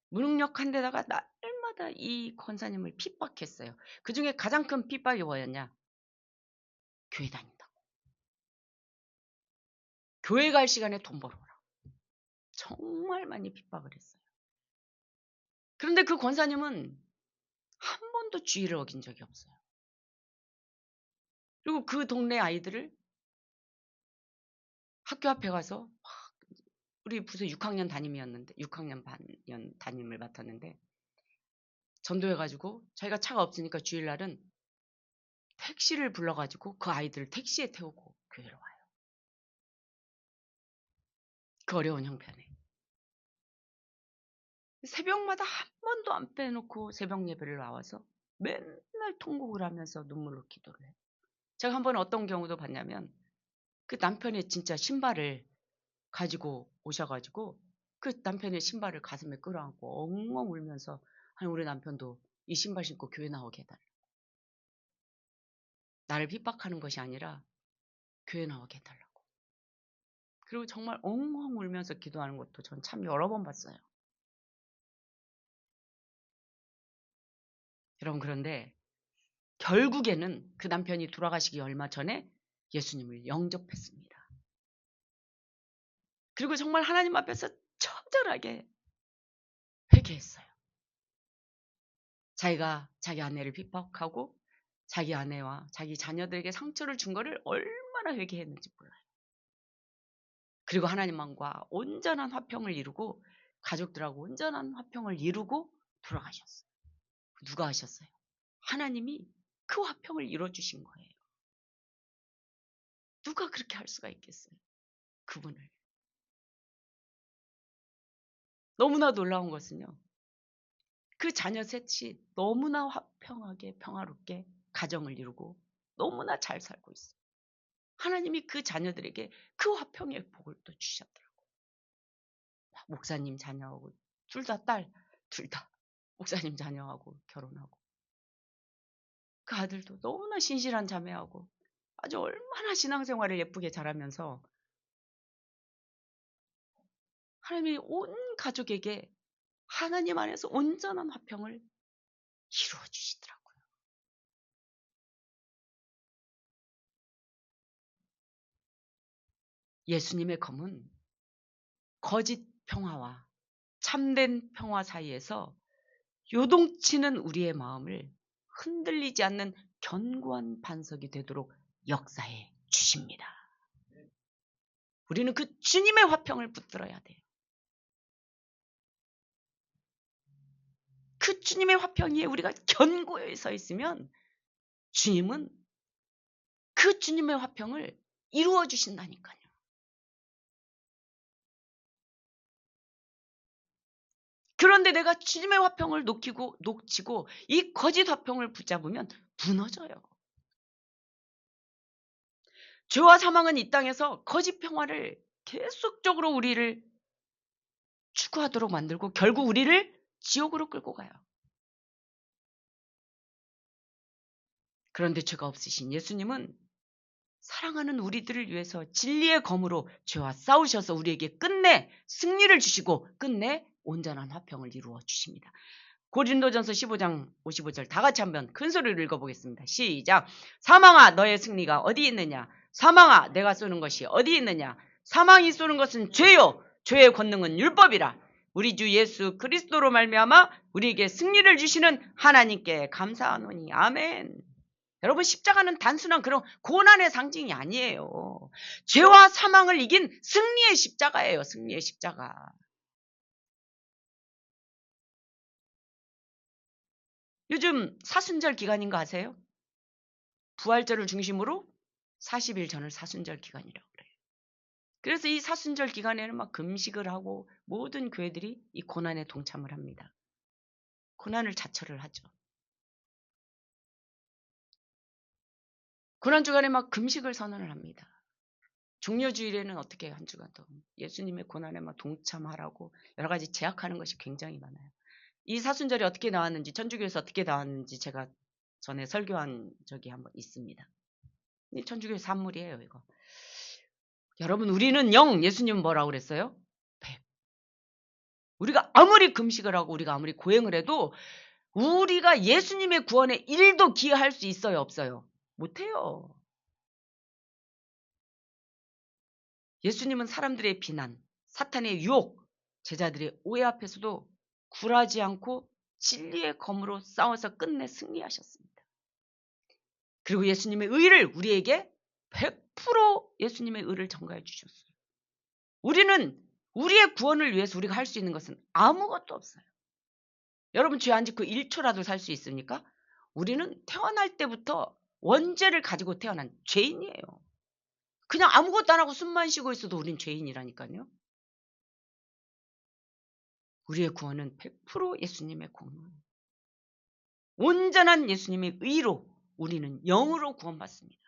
무능력한 데다가 날마다 이 권사님을 핍박했어요. 그중에 가장 큰 핍박이 뭐였냐? 교회 다닌다고. 교회 갈 시간에 돈 벌어오라고. 정말 많이 핍박을 했어요. 그런데 그 권사님은 한 번도 주의를 어긴 적이 없어요. 그리고 그 동네 아이들을 학교 앞에 가서 우리 부서 6학년 담임이었는데 6학년 반년 담임을 맡았는데 전도해가지고 자기가 차가 없으니까 주일날은 택시를 불러가지고 그 아이들을 택시에 태우고 교회로 와요. 그 어려운 형편에. 새벽마다 한 번도 안 빼놓고 새벽 예배를 나와서 맨날 통곡을 하면서 눈물로 기도를 해요. 제가 한 번 어떤 경우도 봤냐면 그 남편의 진짜 신발을 가지고 오셔가지고 그 남편의 신발을 가슴에 끌어안고 엉엉 울면서 아니 우리 남편도 이 신발 신고 교회 나오게 해달라. 나를 핍박하는 것이 아니라 교회 나오게 해달라고. 그리고 정말 엉엉 울면서 기도하는 것도 전 참 여러 번 봤어요. 여러분 그런데 결국에는 그 남편이 돌아가시기 얼마 전에 예수님을 영접했습니다. 그리고 정말 하나님 앞에서 처절하게 회개했어요. 자기가 자기 아내를 핍박하고 자기 아내와 자기 자녀들에게 상처를 준 거를 얼마나 회개했는지 몰라요. 그리고 하나님과 온전한 화평을 이루고 가족들하고 온전한 화평을 이루고 돌아가셨어요. 누가 하셨어요? 하나님이 그 화평을 이뤄주신 거예요. 누가 그렇게 할 수가 있겠어요? 그분을. 너무나 놀라운 것은요. 그 자녀 셋이 너무나 화평하게 평화롭게 가정을 이루고 너무나 잘 살고 있어요. 하나님이 그 자녀들에게 그 화평의 복을 또 주셨더라고요. 목사님 자녀하고 둘 다 딸, 둘 다 목사님 자녀하고 결혼하고 그 아들도 너무나 신실한 자매하고 아주 얼마나 신앙생활을 예쁘게 잘하면서 하나님이 온 가족에게 하나님 안에서 온전한 화평을 이루어 주시더라고요. 예수님의 검은 거짓 평화와 참된 평화 사이에서 요동치는 우리의 마음을 흔들리지 않는 견고한 반석이 되도록 역사해 주십니다. 우리는 그 주님의 화평을 붙들어야 돼요. 그 주님의 화평 위에 우리가 견고히 서 있으면 주님은 그 주님의 화평을 이루어 주신다니까요. 그런데 내가 주님의 화평을 놓치고 이 거짓 화평을 붙잡으면 무너져요. 죄와 사망은 이 땅에서 거짓 평화를 계속적으로 우리를 추구하도록 만들고 결국 우리를 지옥으로 끌고 가요. 그런데 죄가 없으신 예수님은 사랑하는 우리들을 위해서 진리의 검으로 죄와 싸우셔서 우리에게 끝내 승리를 주시고 끝내 온전한 화평을 이루어 주십니다. 고린도전서 15장 55절 다 같이 한번 큰 소리로 읽어보겠습니다. 시작. 사망아 너의 승리가 어디 있느냐? 사망아 내가 쏘는 것이 어디 있느냐? 사망이 쏘는 것은 죄요 죄의 권능은 율법이라. 우리 주 예수 그리스도로 말미암아 우리에게 승리를 주시는 하나님께 감사하노니 아멘. 여러분 십자가는 단순한 그런 고난의 상징이 아니에요. 죄와 사망을 이긴 승리의 십자가예요. 승리의 십자가. 요즘 사순절 기간인 거 아세요? 부활절을 중심으로 40일 전을 사순절 기간이라고 그래요. 그래서 이 사순절 기간에는 막 금식을 하고 모든 교회들이 이 고난에 동참을 합니다. 고난을 자처를 하죠. 고난주간에 막 금식을 선언을 합니다. 종려주일에는 어떻게 한 주간 더 예수님의 고난에 막 동참하라고 여러 가지 제약하는 것이 굉장히 많아요. 이 사순절이 어떻게 나왔는지 천주교에서 어떻게 나왔는지 제가 전에 설교한 적이 한번 있습니다. 이 천주교 산물이에요 이거. 여러분 우리는 0, 예수님은 뭐라고 그랬어요? 100. 우리가 아무리 금식을 하고 우리가 아무리 고행을 해도 우리가 예수님의 구원에 1도 기여할 수 있어요 없어요? 못해요. 예수님은 사람들의 비난, 사탄의 유혹, 제자들의 오해 앞에서도 굴하지 않고 진리의 검으로 싸워서 끝내 승리하셨습니다. 그리고 예수님의 의를 우리에게 100% 예수님의 의를 전가해 주셨어요. 우리는 우리의 구원을 위해서 우리가 할 수 있는 것은 아무것도 없어요. 여러분 죄 안 짓고 1초라도 살 수 있습니까? 우리는 태어날 때부터 원죄를 가지고 태어난 죄인이에요. 그냥 아무것도 안 하고 숨만 쉬고 있어도 우린 죄인이라니까요. 우리의 구원은 100% 예수님의 공로예요. 온전한 예수님의 의로 우리는 영으로 구원받습니다.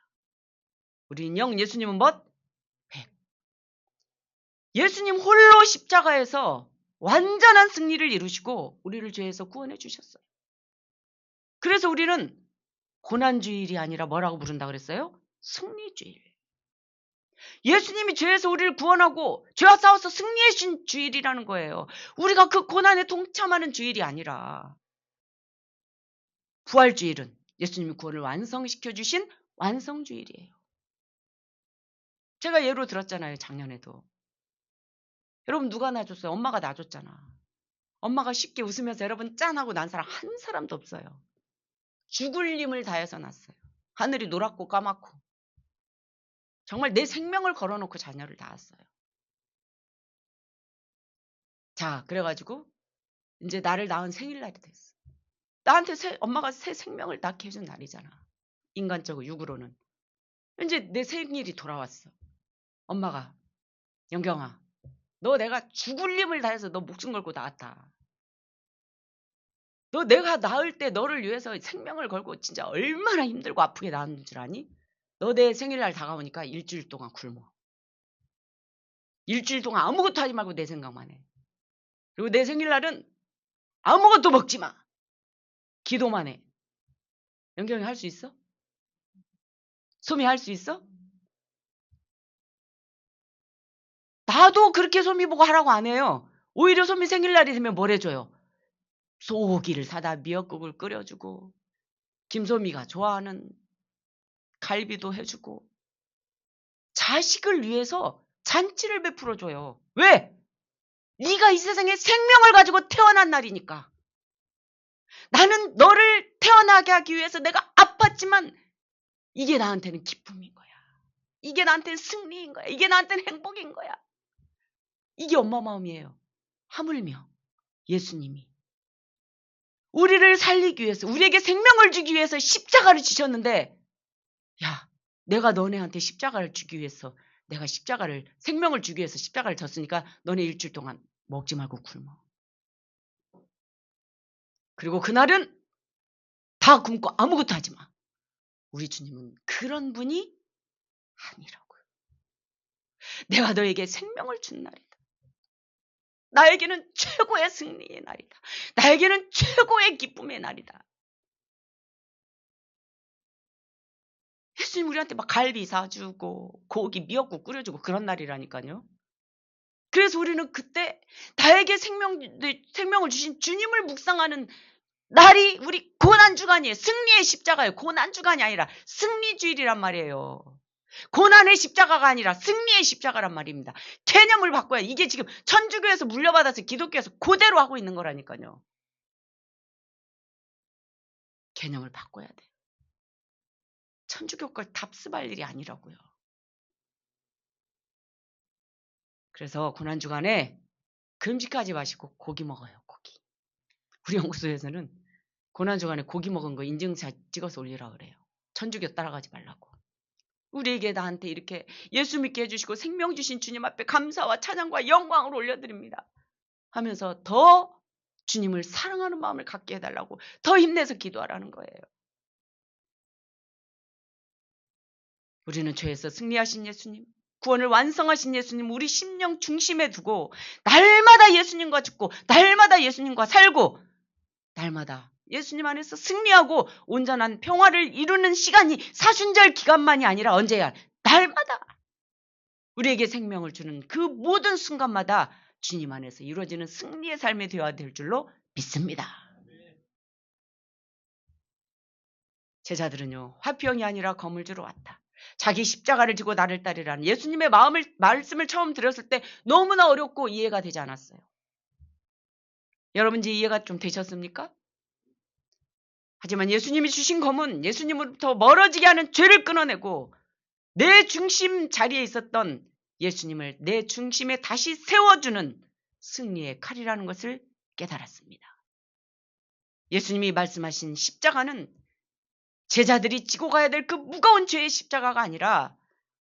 우리는 영, 예수님은 뭐? 100. 예수님 홀로 십자가에서 완전한 승리를 이루시고 우리를 죄에서 구원해 주셨어요. 그래서 우리는 고난주일이 아니라 뭐라고 부른다 그랬어요? 승리주일. 예수님이 죄에서 우리를 구원하고 죄와 싸워서 승리해 주신 주일이라는 거예요. 우리가 그 고난에 동참하는 주일이 아니라 부활주일은 예수님이 구원을 완성시켜 주신 완성주일이에요. 제가 예로 들었잖아요. 작년에도. 여러분 누가 놔줬어요? 엄마가 놔줬잖아. 엄마가 쉽게 웃으면서 여러분 짠하고 난 사람 한 사람도 없어요. 죽을 힘을 다해서 낳았어요. 하늘이 노랗고 까맣고 정말 내 생명을 걸어놓고 자녀를 낳았어요. 자 그래가지고 이제 나를 낳은 생일날이 됐어. 나한테 엄마가 새 생명을 낳게 해준 날이잖아. 인간적으로 육으로는. 이제 내 생일이 돌아왔어. 엄마가 영경아 너 내가 죽을 힘을 다해서 너 목숨 걸고 낳았다. 너 내가 낳을 때 너를 위해서 생명을 걸고 진짜 얼마나 힘들고 아프게 낳았는 줄 아니? 너 내 생일날 다가오니까 일주일 동안 굶어. 일주일 동안 아무것도 하지 말고 내 생각만 해. 그리고 내 생일날은 아무것도 먹지 마. 기도만 해. 영경이 할 수 있어? 소미 할 수 있어? 나도 그렇게 소미 보고 하라고 안 해요. 오히려 소미 생일날이 되면 뭘 해줘요? 소고기를 사다 미역국을 끓여주고 김소미가 좋아하는 갈비도 해주고 자식을 위해서 잔치를 베풀어줘요. 왜? 네가 이 세상에 생명을 가지고 태어난 날이니까. 나는 너를 태어나게 하기 위해서 내가 아팠지만 이게 나한테는 기쁨인 거야. 이게 나한테는 승리인 거야. 이게 나한테는 행복인 거야. 이게 엄마 마음이에요. 하물며 예수님이 우리를 살리기 위해서 우리에게 생명을 주기 위해서 십자가를 지셨는데 야 내가 너네한테 십자가를 주기 위해서 내가 생명을 주기 위해서 십자가를 졌으니까 너네 일주일 동안 먹지 말고 굶어. 그리고 그날은 다 굶고 아무것도 하지 마. 우리 주님은 그런 분이 아니라고요. 내가 너에게 생명을 준 날이다. 나에게는 최고의 승리의 날이다. 나에게는 최고의 기쁨의 날이다. 예수님 우리한테 막 갈비 사주고 고기 미역국 끓여주고 그런 날이라니까요. 그래서 우리는 그때 나에게 생명을 주신 주님을 묵상하는 날이 우리 고난주간이에요. 승리의 십자가예요. 고난주간이 아니라 승리주일이란 말이에요. 고난의 십자가가 아니라 승리의 십자가란 말입니다. 개념을 바꿔야 이게 지금 천주교에서 물려받아서 기독교에서 그대로 하고 있는 거라니까요. 개념을 바꿔야 돼요. 천주교 걸 답습할 일이 아니라고요. 그래서 고난주간에 금식하지 마시고 고기 먹어요. 고기. 우리 연구소에서는 고난주간에 고기 먹은 거 인증샷 찍어서 올리라 그래요. 천주교 따라가지 말라고. 우리에게 나한테 이렇게 예수 믿게 해주시고 생명 주신 주님 앞에 감사와 찬양과 영광을 올려드립니다. 하면서 더 주님을 사랑하는 마음을 갖게 해달라고 더 힘내서 기도하라는 거예요. 우리는 죄에서 승리하신 예수님, 구원을 완성하신 예수님, 우리 심령 중심에 두고 날마다 예수님과 죽고 날마다 예수님과 살고 날마다 예수님 안에서 승리하고 온전한 평화를 이루는 시간이 사순절 기간만이 아니라 언제야? 날마다 우리에게 생명을 주는 그 모든 순간마다 주님 안에서 이루어지는 승리의 삶이 되어야 될 줄로 믿습니다. 제자들은요, 화병이 아니라 검을 주러 왔다. 자기 십자가를 지고 나를 따르라는 예수님의 말씀을 처음 들었을 때 너무나 어렵고 이해가 되지 않았어요. 여러분 이제 이해가 좀 되셨습니까? 하지만 예수님이 주신 검은 예수님으로부터 멀어지게 하는 죄를 끊어내고 내 중심 자리에 있었던 예수님을 내 중심에 다시 세워주는 승리의 칼이라는 것을 깨달았습니다. 예수님이 말씀하신 십자가는 제자들이 지고 가야 될 그 무거운 죄의 십자가가 아니라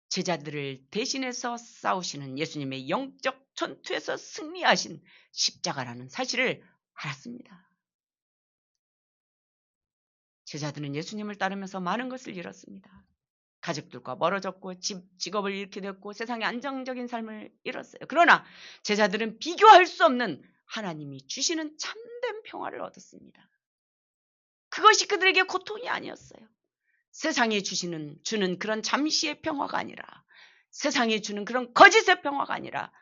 제자들을 대신해서 싸우시는 예수님의 영적 전투에서 승리하신 십자가라는 사실을 알았습니다. 제자들은 예수님을 따르면서 많은 것을 잃었습니다. 가족들과 멀어졌고 직업을 잃게 됐고 세상의 안정적인 삶을 잃었어요. 그러나 제자들은 비교할 수 없는 하나님이 주시는 참된 평화를 얻었습니다. 그것이 그들에게 고통이 아니었어요. 세상이 주는 그런 잠시의 평화가 아니라 세상이 주는 그런 거짓의 평화가 아니라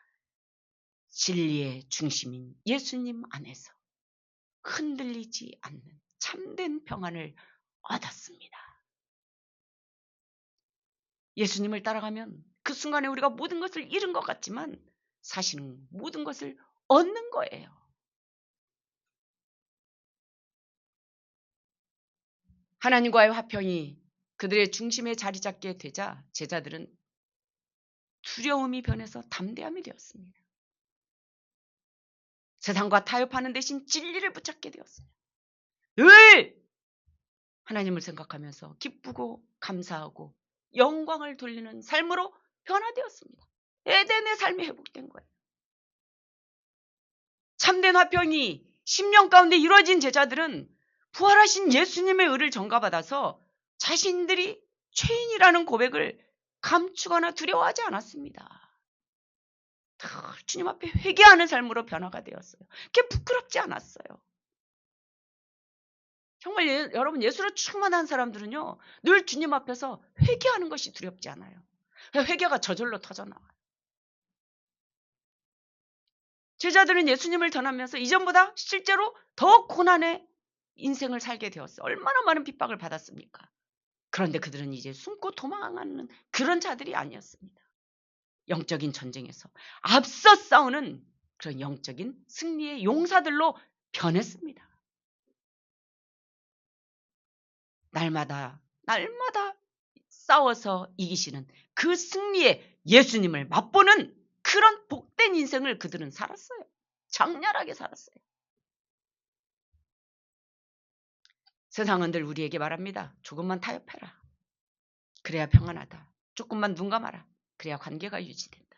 진리의 중심인 예수님 안에서 흔들리지 않는 참된 평안을 얻었습니다. 예수님을 따라가면 그 순간에 우리가 모든 것을 잃은 것 같지만 사실은 모든 것을 얻는 거예요. 하나님과의 화평이 그들의 중심에 자리 잡게 되자 제자들은 두려움이 변해서 담대함이 되었습니다. 세상과 타협하는 대신 진리를 붙잡게 되었어요. 늘 하나님을 생각하면서 기쁘고 감사하고 영광을 돌리는 삶으로 변화되었습니다. 에덴의 삶이 회복된 거예요. 참된 화평이 10년 가운데 이루어진 제자들은 부활하신 예수님의 의를 전가받아서 자신들이 죄인이라는 고백을 감추거나 두려워하지 않았습니다. 주님 앞에 회개하는 삶으로 변화가 되었어요. 그게 부끄럽지 않았어요. 정말 여러분 예수로 충만한 사람들은요. 늘 주님 앞에서 회개하는 것이 두렵지 않아요. 회개가 저절로 터져나와요. 제자들은 예수님을 전하면서 이전보다 실제로 더 고난의 인생을 살게 되었어요. 얼마나 많은 핍박을 받았습니까? 그런데 그들은 이제 숨고 도망하는 그런 자들이 아니었습니다. 영적인 전쟁에서 앞서 싸우는 그런 영적인 승리의 용사들로 변했습니다. 날마다 싸워서 이기시는 그 승리의 예수님을 맛보는 그런 복된 인생을 그들은 살았어요. 장렬하게 살았어요. 세상은 늘 우리에게 말합니다. 조금만 타협해라. 그래야 평안하다. 조금만 눈 감아라. 그래야 관계가 유지된다.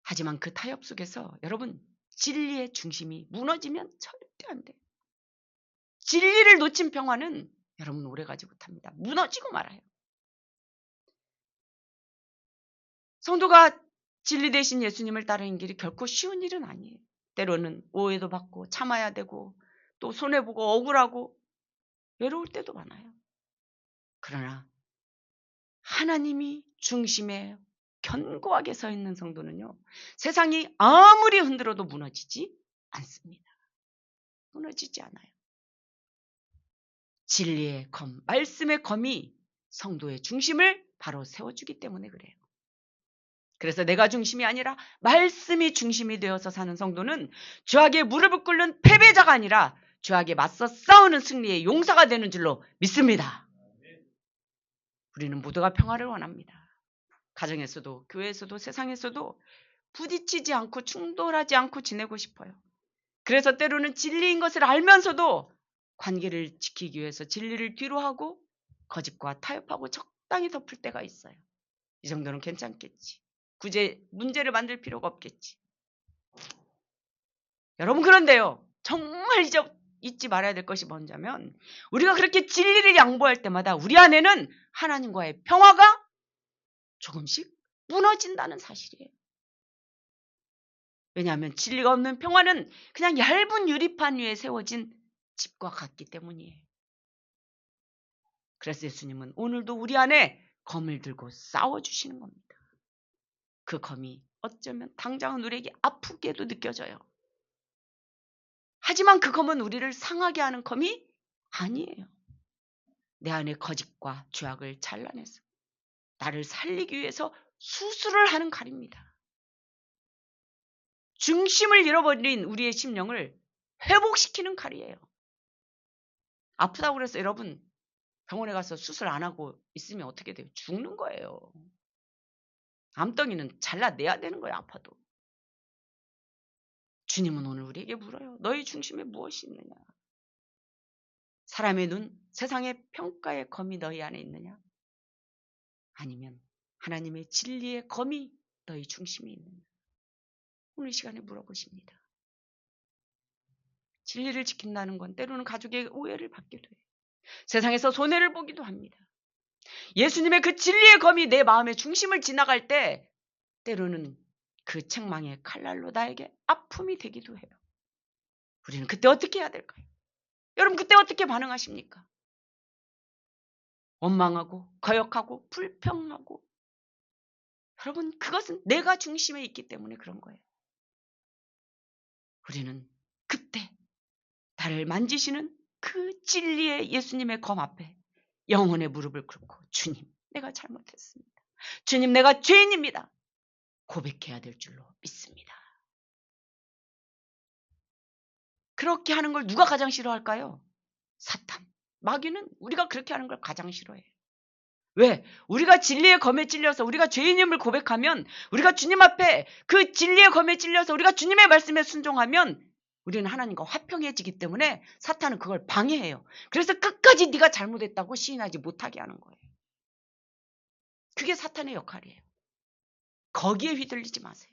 하지만 그 타협 속에서 여러분 진리의 중심이 무너지면 절대 안 돼요. 진리를 놓친 평화는 여러분 오래가지 못합니다. 무너지고 말아요. 성도가 진리 대신 예수님을 따르는 길이 결코 쉬운 일은 아니에요. 때로는 오해도 받고 참아야 되고 또 손해보고 억울하고 외로울 때도 많아요. 그러나 하나님이 중심에 견고하게 서 있는 성도는요, 세상이 아무리 흔들어도 무너지지 않습니다. 무너지지 않아요. 진리의 검, 말씀의 검이 성도의 중심을 바로 세워주기 때문에 그래요. 그래서 내가 중심이 아니라 말씀이 중심이 되어서 사는 성도는 죄악에 무릎을 꿇는 패배자가 아니라 죄악에 맞서 싸우는 승리의 용사가 되는 줄로 믿습니다. 우리는 모두가 평화를 원합니다. 가정에서도 교회에서도 세상에서도 부딪히지 않고 충돌하지 않고 지내고 싶어요. 그래서 때로는 진리인 것을 알면서도 관계를 지키기 위해서 진리를 뒤로 하고 거짓과 타협하고 적당히 덮을 때가 있어요. 이 정도는 괜찮겠지. 굳이 문제를 만들 필요가 없겠지. 여러분, 그런데요, 정말 잊지 말아야 될 것이 뭔지면 우리가 그렇게 진리를 양보할 때마다 우리 안에는 하나님과의 평화가 조금씩 무너진다는 사실이에요. 왜냐하면 진리가 없는 평화는 그냥 얇은 유리판 위에 세워진 집과 같기 때문이에요. 그래서 예수님은 오늘도 우리 안에 검을 들고 싸워주시는 겁니다. 그 검이 어쩌면 당장은 우리에게 아프게도 느껴져요. 하지만 그 검은 우리를 상하게 하는 검이 아니에요. 내 안의 거짓과 죄악을 잘라내서 나를 살리기 위해서 수술을 하는 칼입니다. 중심을 잃어버린 우리의 심령을 회복시키는 칼이에요. 아프다고 그래서 여러분 병원에 가서 수술 안 하고 있으면 어떻게 돼요? 죽는 거예요. 암덩이는 잘라내야 되는 거예요. 아파도. 주님은 오늘 우리에게 물어요. 너희 중심에 무엇이 있느냐? 사람의 눈, 세상의 평가의 검이 너희 안에 있느냐? 아니면 하나님의 진리의 검이 너희 중심에 있느냐? 오늘 이 시간에 물어보십니다. 진리를 지킨다는 건 때로는 가족의 오해를 받기도 해요. 세상에서 손해를 보기도 합니다. 예수님의 그 진리의 검이 내 마음의 중심을 지나갈 때 때로는 그 책망의 칼날로 나에게 아픔이 되기도 해요. 우리는 그때 어떻게 해야 될까요? 여러분 그때 어떻게 반응하십니까? 원망하고 거역하고 불평하고 여러분 그것은 내가 중심에 있기 때문에 그런 거예요. 우리는 그때 나를 만지시는 그 진리의 예수님의 검 앞에 영혼의 무릎을 꿇고 주님 내가 잘못했습니다. 주님 내가 죄인입니다. 고백해야 될 줄로 믿습니다. 그렇게 하는 걸 누가 가장 싫어할까요? 사탄. 마귀는 우리가 그렇게 하는 걸 가장 싫어해요. 왜? 우리가 진리의 검에 찔려서 우리가 죄인임을 고백하면 우리가 주님 앞에 그 진리의 검에 찔려서 우리가 주님의 말씀에 순종하면 우리는 하나님과 화평해지기 때문에 사탄은 그걸 방해해요. 그래서 끝까지 네가 잘못했다고 시인하지 못하게 하는 거예요. 그게 사탄의 역할이에요. 거기에 휘둘리지 마세요.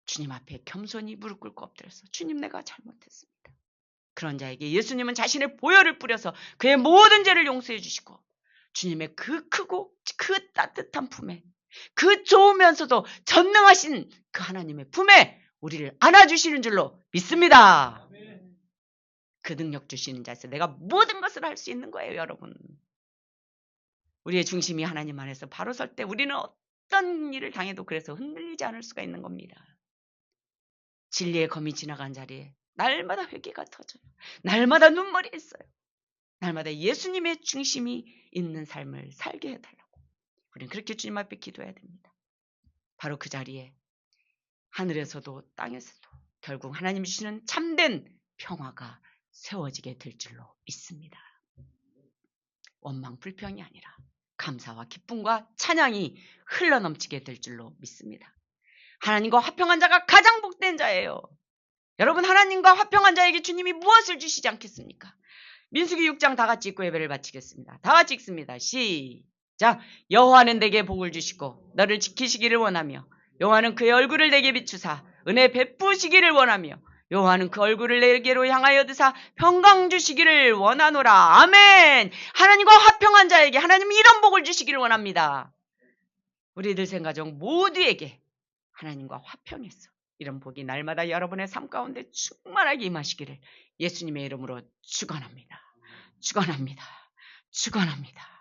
주님 앞에 겸손히 무릎 꿇고 엎드려서 주님 내가 잘못했습니다. 그런 자에게 예수님은 자신의 보혈을 뿌려서 그의 모든 죄를 용서해 주시고 주님의 그 크고 그 따뜻한 품에 그 좋으면서도 전능하신 그 하나님의 품에 우리를 안아주시는 줄로 믿습니다. 그 능력 주시는 자에서 내가 모든 것을 할 수 있는 거예요, 여러분. 우리의 중심이 하나님 안에서 바로 설 때 우리는 어떤 일을 당해도 그래서 흔들리지 않을 수가 있는 겁니다. 진리의 검이 지나간 자리에 날마다 회개가 터져요. 날마다 눈물이 있어요. 날마다 예수님의 중심이 있는 삶을 살게 해달라고. 우리는 그렇게 주님 앞에 기도해야 됩니다. 바로 그 자리에 하늘에서도 땅에서도 결국 하나님 주시는 참된 평화가 세워지게 될 줄로 믿습니다. 원망 불평이 아니라 감사와 기쁨과 찬양이 흘러넘치게 될 줄로 믿습니다. 하나님과 화평한 자가 가장 복된 자예요. 여러분 하나님과 화평한 자에게 주님이 무엇을 주시지 않겠습니까? 민수기 6장 다 같이 읽고 예배를 마치겠습니다. 다 같이 읽습니다. 시작. 여호와는 내게 복을 주시고 너를 지키시기를 원하며 여호와는 그의 얼굴을 내게 비추사 은혜 베푸시기를 원하며 여호와는 그 얼굴을 내게로 향하여 드사 평강 주시기를 원하노라. 아멘. 하나님과 화평한 자에게 하나님이 이런 복을 주시기를 원합니다. 우리들 생가족 모두에게 하나님과 화평해서 이런 복이 날마다 여러분의 삶 가운데 충만하게 임하시기를 예수님의 이름으로 축원합니다. 축원합니다. 축원합니다.